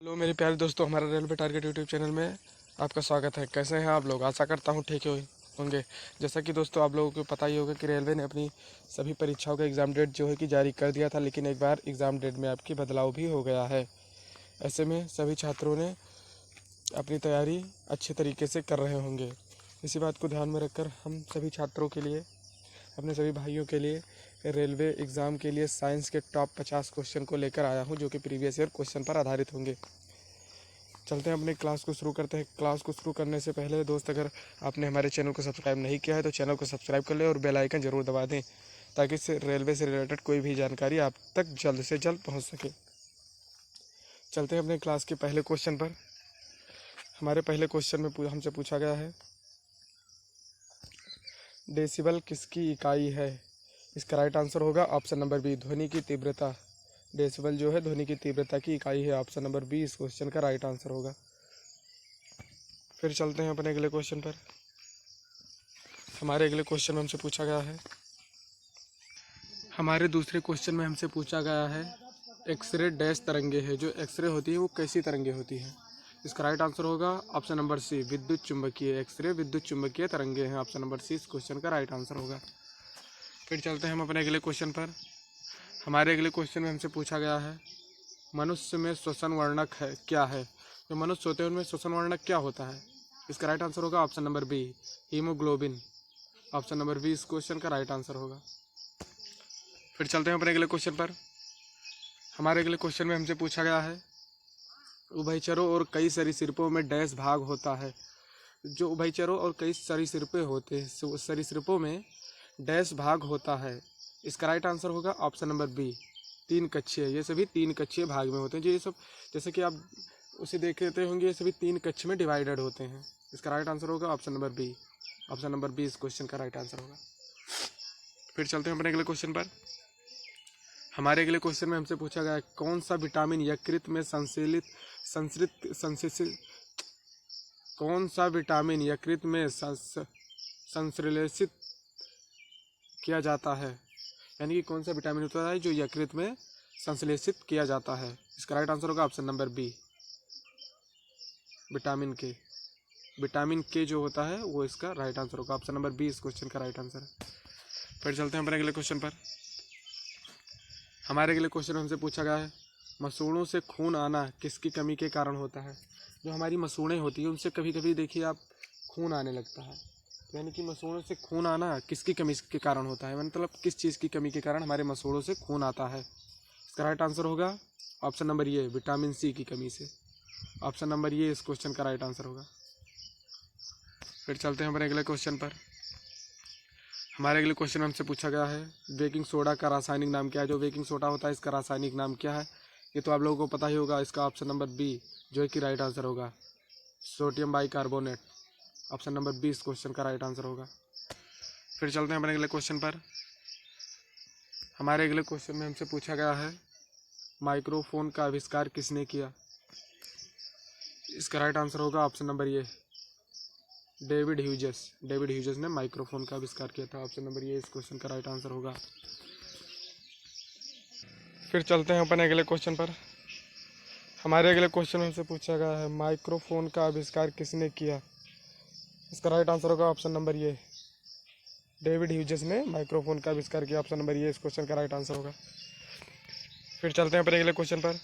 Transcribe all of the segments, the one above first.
Hello मेरे प्यारे दोस्तों, हमारा रेलवे टारगेट यूट्यूब चैनल में आपका स्वागत है। कैसे हैं आप लोग? आशा करता हूं ठीक होंगे। जैसा कि दोस्तों आप लोगों को पता ही होगा कि रेलवे ने अपनी सभी परीक्षाओं का एग्ज़ाम डेट जो है कि जारी कर दिया था, लेकिन एक बार एग्ज़ाम डेट में आपकी बदलाव भी हो गया है। ऐसे में सभी छात्रों ने अपनी तैयारी अच्छे तरीके से कर रहे होंगे। इसी बात को ध्यान में रखकर हम सभी छात्रों के लिए, अपने सभी भाइयों के लिए रेलवे एग्ज़ाम के लिए साइंस के टॉप 50 क्वेश्चन को लेकर आया हूं, जो कि प्रीवियस ईयर क्वेश्चन पर आधारित होंगे। चलते हैं अपने क्लास को शुरू करते हैं। क्लास को शुरू करने से पहले दोस्त, अगर आपने हमारे चैनल को सब्सक्राइब नहीं किया है तो चैनल को सब्सक्राइब कर लें और बेल आइकन ज़रूर दबा दें, ताकि इससे रेलवे से रिलेटेड कोई भी जानकारी आप तक जल्द से जल्द पहुंच सके। चलते हैं अपने क्लास के पहले क्वेश्चन पर। हमारे पहले क्वेश्चन में हमसे पूछा गया है, डेसिबल किसकी इकाई है? इसका राइट आंसर होगा ऑप्शन नंबर बी, ध्वनि की तीव्रता। डेसिबल जो है ध्वनि की तीव्रता की इकाई है। ऑप्शन नंबर बी इस क्वेश्चन का राइट आंसर होगा। फिर चलते हैं अपने अगले क्वेश्चन पर। हमारे अगले क्वेश्चन में हमसे पूछा गया है, हमारे दूसरे क्वेश्चन में हमसे पूछा गया है, एक्सरे डैश तरंगे है। जो एक्सरे होती है वो कैसी तरंगे होती हैं? इसका राइट आंसर होगा ऑप्शन नंबर सी, विद्युत चुंबकीय। एक्सरे विद्युत चुंबकीय तरंगे हैं। ऑप्शन नंबर सी इस क्वेश्चन का राइट आंसर होगा। फिर चलते हैं हम अपने अगले क्वेश्चन पर। हमारे अगले क्वेश्चन में हमसे पूछा गया है, मनुष्य में श्वसन वर्णक है क्या है? जो मनुष्य होते हैं उनमें श्वसन वर्णक क्या होता है? इसका राइट आंसर होगा option number B, haemoglobin. Option number B इस क्वेश्चन का राइट आंसर होगा। फिर चलते हैं अपने अगले क्वेश्चन पर। हमारे अगले क्वेश्चन में हमसे पूछा गया है, उभयचरों और कई सरीसृपों में डैश भाग होता है। जो उभयचरों और कई सरीसृपें होते हैं, सरीसृपों में डैश भाग होता है। इसका राइट आंसर होगा ऑप्शन नंबर बी, तीन कक्षीय। ये सभी तीन कक्षीय भाग में होते हैं। जो ये सब, जैसे कि आप उसे देखते होंगे, ये सभी तीन कक्ष में डिवाइडेड होते हैं। इसका राइट आंसर होगा option number B. Option number B इस क्वेश्चन का राइट आंसर होगा। फिर चलते हैं अपने अगले क्वेश्चन पर। हमारे अगले क्वेश्चन में हमसे पूछा गया है, कौन सा विटामिन यकृत में कौन सा विटामिन यकृत में संश्लेषित किया जाता है? यानी कि कौन सा विटामिन होता है जो यकृत में संश्लेषित किया जाता है? इसका राइट आंसर होगा ऑप्शन नंबर बी, विटामिन के। विटामिन के जो होता है वो इसका राइट आंसर होगा। ऑप्शन नंबर बी इस क्वेश्चन का राइट आंसर है। फिर चलते हैं अपने अगले क्वेश्चन पर। हमारे अगले क्वेश्चन में हमसे पूछा गया है, मसूड़ों से खून आना किसकी कमी के कारण होता है? जो हमारी मसूड़ें होती हैं उनसे कभी कभी देखिए आप खून आने लगता है। यानी कि मसूड़ों से खून आना किसकी कमी के कारण होता है? मतलब किस चीज़ की कमी के कारण हमारे मसूड़ों से खून आता है? इसका राइट आंसर होगा ऑप्शन नंबर ये, विटामिन सी की कमी से। ऑप्शन नंबर ये इस क्वेश्चन का राइट आंसर होगा। फिर चलते हैं हमारे अगले क्वेश्चन पर। हमारे अगले क्वेश्चन में हमसे पूछा गया है, बेकिंग सोडा का रासायनिक नाम क्या है? जो बेकिंग सोडा होता है इसका रासायनिक नाम क्या है? ये तो आप लोगों को पता ही होगा। इसका ऑप्शन नंबर बी जो है कि राइट आंसर होगा, sodium bicarbonate. Option number B इस क्वेश्चन का राइट आंसर होगा। फिर चलते हैं अपने अगले क्वेश्चन पर। हमारे अगले क्वेश्चन में हमसे पूछा गया है, माइक्रोफोन का आविष्कार किसने किया? इसका राइट आंसर होगा ऑप्शन नंबर ये, डेविड ह्यूजेस ने माइक्रोफोन का आविष्कार किया था। ऑप्शन नंबर ये इस क्वेश्चन का राइट आंसर होगा। फिर चलते हैं अपने अगले क्वेश्चन पर। हमारे अगले क्वेश्चन में हमसे पूछा गया है, माइक्रोफोन का आविष्कार किसने किया? इसका राइट आंसर होगा ऑप्शन नंबर ये, डेविड ह्यूजेस ने माइक्रोफोन का आविष्कार किया। ऑप्शन नंबर ये इस क्वेश्चन का राइट आंसर होगा। फिर चलते हैं अपने अगले क्वेश्चन पर।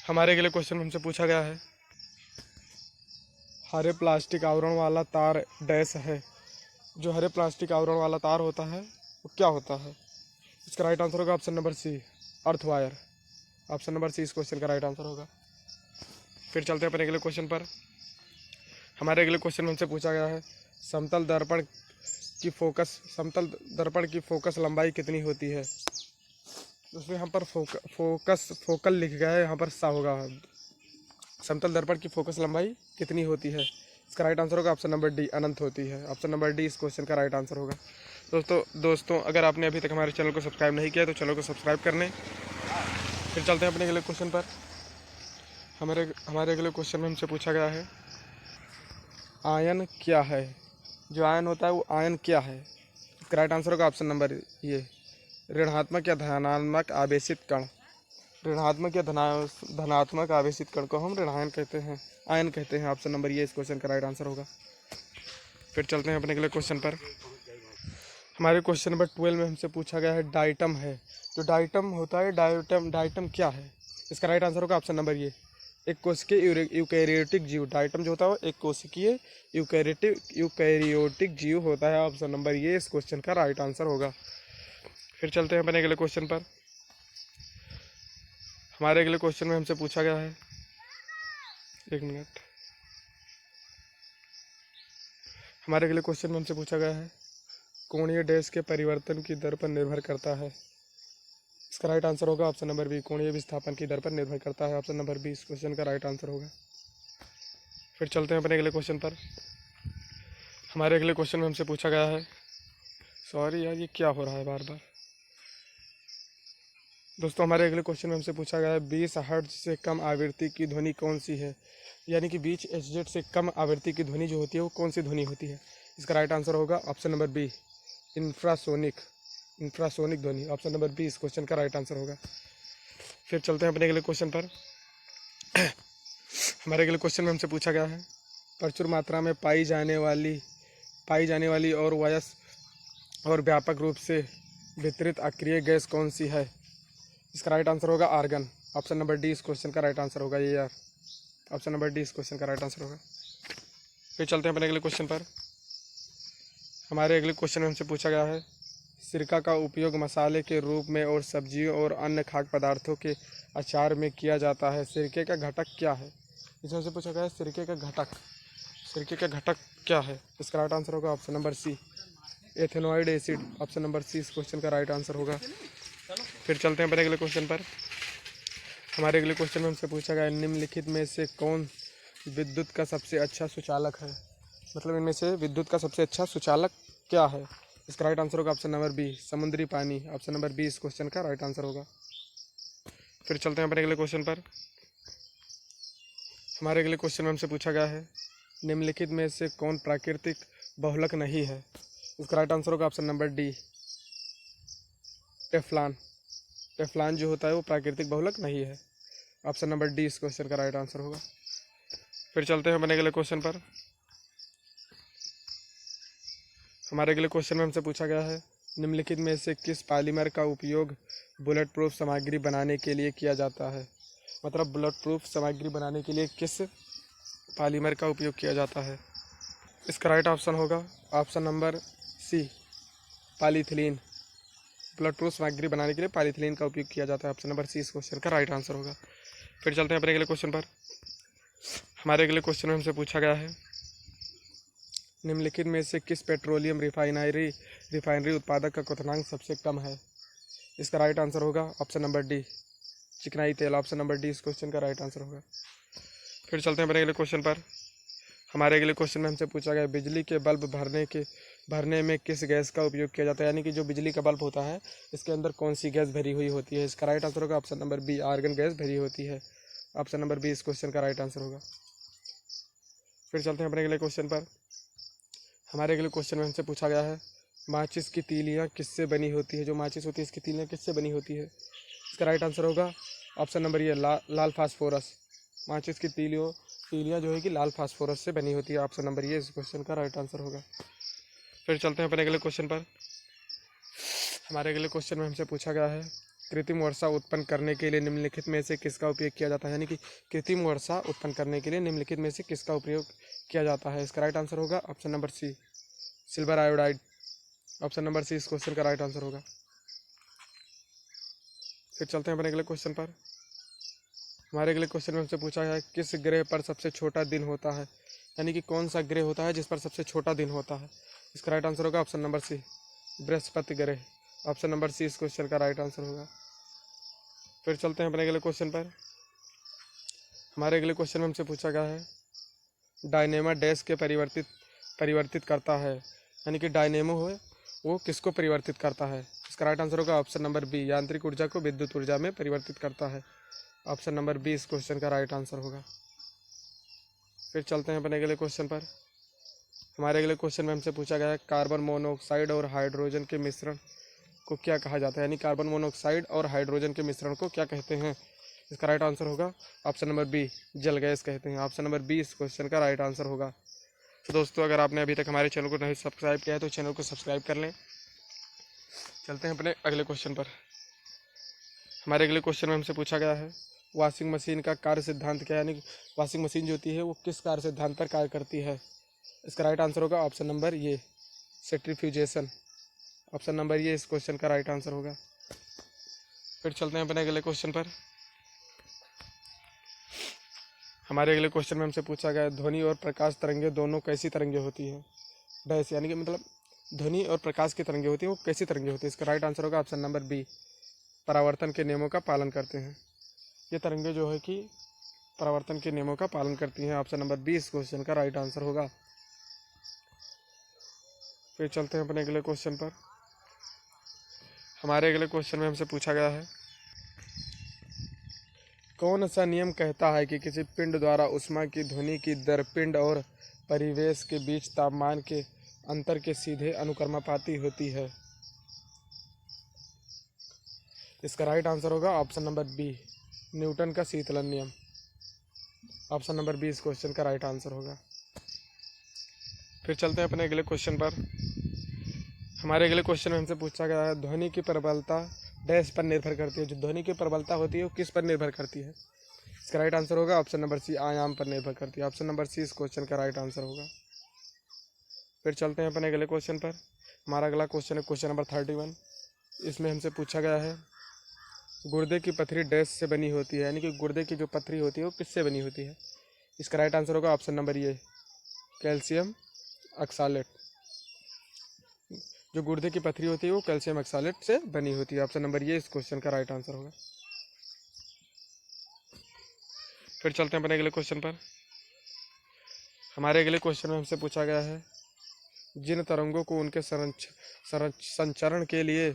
हमारे अगले क्वेश्चन में हमसे पूछा गया है, हरे प्लास्टिक आवरण वाला तार डैश है। जो हरे प्लास्टिक आवरण वाला तार होता है वो क्या होता है? इसका राइट आंसर होगा option number C, earth wire. Option number C इस क्वेश्चन का राइट आंसर होगा। फिर चलते हैं अपने अगले क्वेश्चन पर। हमारे अगले क्वेश्चन में हमसे पूछा गया है, समतल दर्पण की फोकस लंबाई कितनी होती है? उसमें यहाँ पर फोकल लिख गया है, यहाँ पर सा होगा। समतल दर्पण की फोकस लंबाई कितनी होती है? इसका राइट आंसर होगा ऑप्शन नंबर डी, अनंत होती है। ऑप्शन नंबर डी इस क्वेश्चन का राइट आंसर होगा। दोस्तों अगर आपने अभी तक हमारे चैनल को सब्सक्राइब नहीं किया तो चैनल को सब्सक्राइब कर लें। फिर चलते हैं अपने अगले क्वेश्चन पर। हमारे अगले क्वेश्चन में हमसे पूछा गया है, आयन क्या है? जो आयन होता है वो आयन क्या है? इसका राइट आंसर होगा ऑप्शन नंबर ये, ऋणात्मक या धनात्मक आवेशित कण। ऋणात्मक या धनात्मक आवेशित कण को हम ऋणायन कहते हैं, आयन कहते हैं। ऑप्शन नंबर ये इस क्वेश्चन का राइट आंसर होगा। फिर चलते हैं अपने अगले क्वेश्चन पर। हमारे क्वेश्चन नंबर 12 में हमसे पूछा गया है डाइटम है। जो डाइटम होता है, डाइटम क्या है? इसका राइट आंसर होगा ऑप्शन नंबर ये एक कोशिकीय यूकैरियोटिक जीव। डाइटम जो होता है वो एक कोशिकीय यूकैरियोटिक जीव होता है। ऑप्शन नंबर ये इस क्वेश्चन का राइट आंसर होगा। फिर चलते हैं अपने अगले क्वेश्चन पर। हमारे अगले क्वेश्चन में हमसे पूछा गया है, एक मिनट, हमारे अगले क्वेश्चन में हमसे पूछा गया है कोणीय डैश के परिवर्तन की दर पर निर्भर करता है। इसका राइट आंसर होगा ऑप्शन नंबर बी, कोणीय विस्थापन की दर पर निर्भर करता है। ऑप्शन नंबर बी इस क्वेश्चन का राइट आंसर होगा। फिर चलते हैं अपने अगले क्वेश्चन पर। हमारे अगले क्वेश्चन में हमसे पूछा गया है, सॉरी यार ये क्या हो रहा है बार बार दोस्तों। हमारे अगले क्वेश्चन में हमसे पूछा गया है 20 हर्ट्ज से कम आवृत्ति की ध्वनि कौन सी है? यानी कि 20 हर्ट्ज से कम आवृत्ति की ध्वनि जो होती है वो कौन सी ध्वनि होती है? इसका राइट आंसर होगा ऑप्शन नंबर बी, इंफ्रासोनिक ध्वनि। ऑप्शन नंबर बी इस क्वेश्चन का राइट आंसर होगा। फिर चलते हैं अपने अगले क्वेश्चन पर। हमारे अगले क्वेश्चन में हमसे पूछा गया है प्रचुर मात्रा में पाई जाने वाली और वयस्क और व्यापक रूप से वितरित अक्रिय गैस कौन सी है? इसका राइट आंसर होगा आर्गन। ऑप्शन नंबर डी इस क्वेश्चन का राइट आंसर होगा। ये यार ऑप्शन नंबर डी इस क्वेश्चन का राइट आंसर होगा। फिर चलते हैं अपने अगले क्वेश्चन पर। हमारे अगले क्वेश्चन में हमसे पूछा गया है सिरका का उपयोग मसाले के रूप में और सब्जियों और अन्य खाद्य पदार्थों के अचार में किया जाता है। सिरके का घटक क्या है? इसमें से पूछा गया है सिरके का घटक क्या है? इसका राइट आंसर होगा option number C, ethanoic acid. Option number C इस क्वेश्चन का राइट आंसर होगा। फिर चलते हैं अपने अगले क्वेश्चन पर। हमारे अगले क्वेश्चन में हमसे पूछा गया निम्नलिखित में से कौन विद्युत का सबसे अच्छा सुचालक है? मतलब इनमें से विद्युत का सबसे अच्छा सुचालक क्या है? इसका राइट आंसर होगा ऑप्शन नंबर बी, समुद्री पानी। ऑप्शन नंबर बी इस क्वेश्चन का राइट आंसर होगा। फिर चलते हैं अपने अगले क्वेश्चन पर। हमारे अगले क्वेश्चन में हमसे पूछा गया है निम्नलिखित में से कौन प्राकृतिक बहुलक नहीं है? इसका राइट आंसर होगा ऑप्शन नंबर डी, टेफ्लॉन जो होता है वो प्राकृतिक बहुलक नहीं है। ऑप्शन नंबर डी इस क्वेश्चन का राइट आंसर होगा। फिर चलते हैं अपने अगले क्वेश्चन पर। हमारे अगले क्वेश्चन में हमसे पूछा गया है निम्नलिखित में से किस पॉलीमर का उपयोग बुलेट प्रूफ सामग्री बनाने के लिए किया जाता है? मतलब बुलेट प्रूफ सामग्री बनाने के लिए किस पॉलीमर का उपयोग किया जाता है? इसका राइट ऑप्शन होगा option number C, polyethylene. Bullet proof सामग्री बनाने के लिए पॉलीथिलीन का उपयोग किया जाता है। ऑप्शन नंबर सी इस क्वेश्चन का राइट आंसर होगा। फिर चलते हैं अपने अगले क्वेश्चन पर। हमारे अगले क्वेश्चन में हमसे पूछा गया है निम्नलिखित में से किस पेट्रोलियम रिफाइनरी उत्पादक का क्वथनांक सबसे कम है? इसका राइट आंसर होगा ऑप्शन नंबर डी, चिकनाई तेल। ऑप्शन नंबर डी इस क्वेश्चन का राइट आंसर होगा। फिर चलते हैं अपने अगले क्वेश्चन पर। हमारे अगले क्वेश्चन में हमसे पूछा गया बिजली के बल्ब भरने में किस गैस का उपयोग किया जाता है? यानी कि जो बिजली का बल्ब होता है इसके अंदर कौन सी गैस भरी हुई होती है? इसका राइट आंसर होगा option number B, argon gas भरी होती है। ऑप्शन नंबर बी इस क्वेश्चन का राइट आंसर होगा। फिर चलते हैं अपने अगले क्वेश्चन पर। हमारे अगले क्वेश्चन में हमसे पूछा गया है माचिस की तीलियाँ किससे बनी होती है? जो माचिस होती है इसकी तीलियाँ किससे बनी होती है? इसका राइट आंसर होगा ऑप्शन नंबर ये, लाल फास्फोरस। माचिस की तीलियाँ जो है कि लाल फास्फोरस से बनी होती है। ऑप्शन नंबर ये इस क्वेश्चन का राइट आंसर होगा। फिर चलते हैं अपने अगले क्वेश्चन पर। हमारे अगले क्वेश्चन में हमसे पूछा गया है कृत्रिम वर्षा उत्पन्न करने के लिए निम्नलिखित में से किसका उपयोग किया जाता है? यानी कि कृत्रिम वर्षा उत्पन्न करने के लिए निम्नलिखित में से किसका उपयोग किया जाता है? इसका राइट आंसर होगा option number C, silver iodide. Option number C इस क्वेश्चन का राइट आंसर होगा। फिर चलते हैं अपने अगले क्वेश्चन पर। हमारे अगले क्वेश्चन में हमसे पूछा है किस ग्रह पर सबसे छोटा दिन होता है? यानी कि कौन सा ग्रह होता है जिस पर सबसे छोटा दिन होता है? इसका राइट आंसर होगा ऑप्शन नंबर सी, बृहस्पति ग्रह। ऑप्शन नंबर सी इस क्वेश्चन का राइट आंसर होगा। फिर चलते हैं अपने अगले क्वेश्चन पर। हमारे अगले क्वेश्चन में हमसे पूछा गया है डायनेमा डैश के परिवर्तित करता है? यानी कि डायनेमो है वो किसको परिवर्तित करता है? इसका राइट आंसर होगा ऑप्शन नंबर बी, यांत्रिक ऊर्जा को विद्युत ऊर्जा में परिवर्तित करता है। ऑप्शन नंबर बी इस क्वेश्चन का राइट आंसर होगा। फिर चलते हैं अपने अगले क्वेश्चन पर। हमारे अगले क्वेश्चन में हमसे पूछा गया है कार्बन मोनोऑक्साइड और हाइड्रोजन के मिश्रण को क्या कहा जाता है? यानी कार्बन मोनोऑक्साइड और हाइड्रोजन के मिश्रण को क्या कहते हैं? इसका राइट आंसर होगा ऑप्शन नंबर बी, जल गैस कहते हैं। ऑप्शन नंबर बी इस क्वेश्चन का राइट आंसर होगा। तो दोस्तों अगर आपने अभी तक हमारे चैनल को नहीं सब्सक्राइब किया है तो चैनल को सब्सक्राइब कर लें। चलते हैं अपने अगले क्वेश्चन पर। हमारे अगले क्वेश्चन में हमसे पूछा गया है वॉशिंग मशीन का कार्य सिद्धांत क्या है, यानी वॉशिंग मशीन जो होती है वो किस कार्य सिद्धांत पर कार्य करती है। इसका राइट आंसर होगा ऑप्शन नंबर ये, सेंट्रीफ्यूजेशन। ऑप्शन नंबर ये इस क्वेश्चन का राइट आंसर होगा। फिर चलते हैं अपने अगले क्वेश्चन पर। हमारे अगले क्वेश्चन में हमसे पूछा गया ध्वनि और प्रकाश तरंगे दोनों कैसी तरंगे होती है। डैश यानी कि मतलब ध्वनि और प्रकाश की तरंगे होती है वो कैसी तरंगे होती है। इसका राइट आंसर होगा ऑप्शन नंबर बी, परावर्तन के नियमों का पालन करते हैं। ये तरंगे जो है कि परावर्तन के नियमों का पालन करती हैं। ऑप्शन नंबर बी इस क्वेश्चन का राइट आंसर होगा। फिर चलते हैं अपने अगले क्वेश्चन पर। हमारे अगले क्वेश्चन में हमसे पूछा गया है कौन सा नियम कहता है कि किसी पिंड द्वारा ऊष्मा की ध्वनि की दर पिंड और परिवेश के बीच तापमान के अंतर के सीधे अनुक्रमानुपाती होती है। इसका राइट आंसर होगा ऑप्शन नंबर बी, न्यूटन का शीतलन नियम। ऑप्शन नंबर बी इस क्वेश्चन का राइट आंसर होगा। फिर चलते हैं अपने अगले क्वेश्चन पर। हमारे अगले क्वेश्चन में हमसे पूछा गया है ध्वनि की प्रबलता डैश पर निर्भर करती है। जो ध्वनि की प्रबलता होती है वो किस पर निर्भर करती है। इसका राइट आंसर होगा ऑप्शन नंबर सी, आयाम पर निर्भर करती है। ऑप्शन नंबर सी इस क्वेश्चन का राइट आंसर होगा। फिर चलते हैं अपने अगले क्वेश्चन पर। हमारा अगला क्वेश्चन है क्वेश्चन नंबर 31। इसमें हमसे पूछा गया है गुर्दे की पथरी डैश से बनी होती है, यानी कि गुर्दे की जो पथरी होती है वो किससे बनी होती है। इसका राइट आंसर होगा ऑप्शन नंबर ये, कैल्शियम ऑक्सलेट। जो गुर्दे की पथरी होती है वो कैल्शियम ऑक्सलेट से बनी होती है। ऑप्शन नंबर ये इस क्वेश्चन का राइट आंसर होगा। फिर चलते हैं अपने अगले क्वेश्चन पर। हमारे अगले क्वेश्चन में हमसे पूछा गया है जिन तरंगों को उनके संचरण के लिए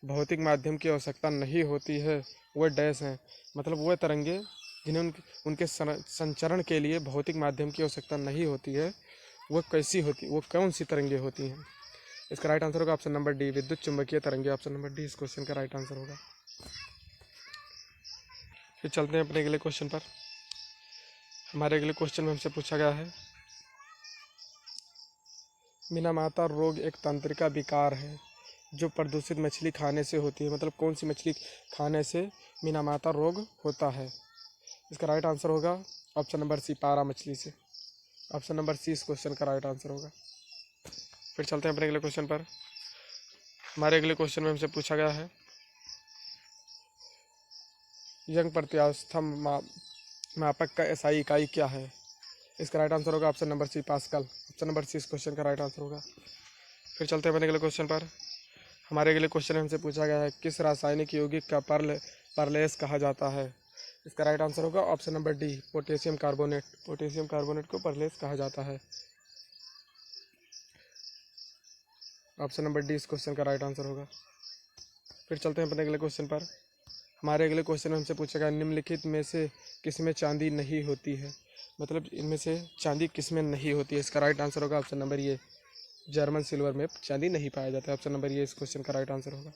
भौतिक माध्यम की आवश्यकता नहीं होती है वह डैश हैं। मतलब वह तरंगे जिन्हें उनके संचरण के लिए भौतिक माध्यम की आवश्यकता नहीं होती है वह कैसी होती, वो कौन सी तरंगे होती हैं। इसका राइट आंसर होगा ऑप्शन नंबर डी, विद्युत चुंबकीय तरंगे। ऑप्शन नंबर डी इस क्वेश्चन का राइट आंसर होगा। फिर चलते हैं अपने अगले क्वेश्चन पर। हमारे अगले क्वेश्चन में हमसे पूछा गया है मिनामाता रोग एक तंत्रिका विकार है जो प्रदूषित मछली खाने से होती है। मतलब कौन सी मछली खाने से मिनामाता रोग होता है। इसका राइट आंसर होगा ऑप्शन नंबर सी, पारा मछली से। ऑप्शन नंबर सी इस क्वेश्चन का राइट आंसर होगा। फिर चलते हैं अपने अगले क्वेश्चन पर। हमारे अगले क्वेश्चन में हमसे पूछा गया है यंग प्रत्यास्थ मापक का एसआई इकाई क्या है। इसका राइट आंसर होगा option number C, pascal. Option number C इस क्वेश्चन का राइट आंसर होगा। फिर चलते हैं अपने अगले क्वेश्चन पर। हमारे अगले क्वेश्चन में हमसे पूछा गया है किस रासायनिक यौगिक का परलेस कहा जाता है। इसका राइट आंसर होगा option number D, potassium carbonate. Potassium carbonate को परलेस कहा जाता है। ऑप्शन नंबर डी इस क्वेश्चन का राइट आंसर होगा। फिर चलते हैं अपने अगले क्वेश्चन पर। हमारे अगले क्वेश्चन में हमसे पूछा गया निम्नलिखित में से किसमें चांदी नहीं होती है। मतलब इनमें से चांदी किसमें नहीं होती है। इसका राइट आंसर होगा ऑप्शन नंबर ये, जर्मन सिल्वर में चांदी नहीं पाया जाता है। ऑप्शन नंबर ये इस क्वेश्चन का राइट आंसर होगा।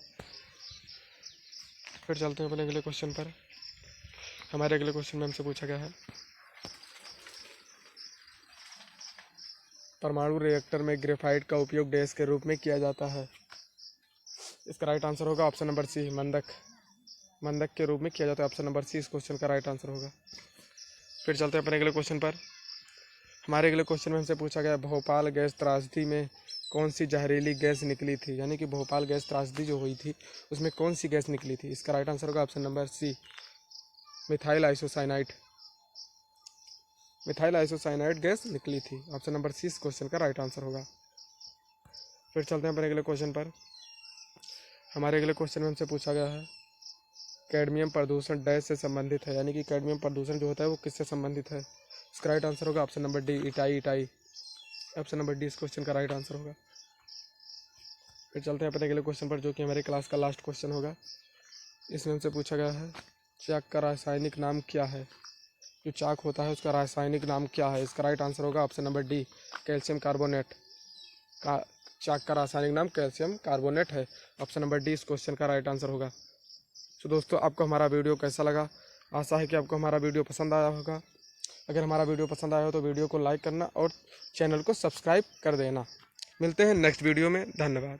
फिर चलते हैं अपने अगले क्वेश्चन पर। हमारे अगले क्वेश्चन में हमसे पूछा गया है परमाणु रिएक्टर में ग्रेफाइट का उपयोग डैश के रूप में किया जाता है। इसका राइट आंसर होगा ऑप्शन नंबर सी, मंदक के रूप में किया जाता है। ऑप्शन नंबर सी इस क्वेश्चन का राइट आंसर होगा। फिर चलते हैं अपने अगले क्वेश्चन पर। हमारे अगले क्वेश्चन में हमसे पूछा गया भोपाल गैस त्रासदी में कौन सी जहरीली गैस निकली थी। यानी कि भोपाल गैस त्रासदी जो हुई थी उसमें कौन सी गैस निकली थी। इसका राइट आंसर होगा option number C, methyl isocyanide. Methyl isocyanide gas निकली थी। ऑप्शन नंबर सी इस क्वेश्चन का राइट आंसर होगा। फिर चलते हैं अपने अगले क्वेश्चन पर। हमारे अगले क्वेश्चन में हमसे पूछा गया है कैडमियम प्रदूषण डैश से संबंधित है। यानी कि कैडमियम प्रदूषण जो होता है वो किससे संबंधित है। इसका राइट आंसर होगा option number D, itai. Option number D इस क्वेश्चन का राइट आंसर होगा। फिर चलते हैं अपने अगले क्वेश्चन पर जो कि हमारे क्लास का लास्ट क्वेश्चन होगा। इसमें हमसे पूछा गया है चाक का रासायनिक नाम क्या है। जो चाक होता है उसका रासायनिक नाम क्या है। इसका राइट आंसर होगा option number D, calcium carbonate. का चाक का रासायनिक नाम कैल्शियम कार्बोनेट है। ऑप्शन नंबर डी इस क्वेश्चन का राइट आंसर होगा। तो दोस्तों आपको हमारा वीडियो कैसा लगा आशा है कि आपको हमारा वीडियो पसंद आया होगा। अगर हमारा वीडियो पसंद आया हो तो वीडियो को लाइक करना और चैनल को सब्सक्राइब कर देना। मिलते हैं नेक्स्ट वीडियो में। धन्यवाद।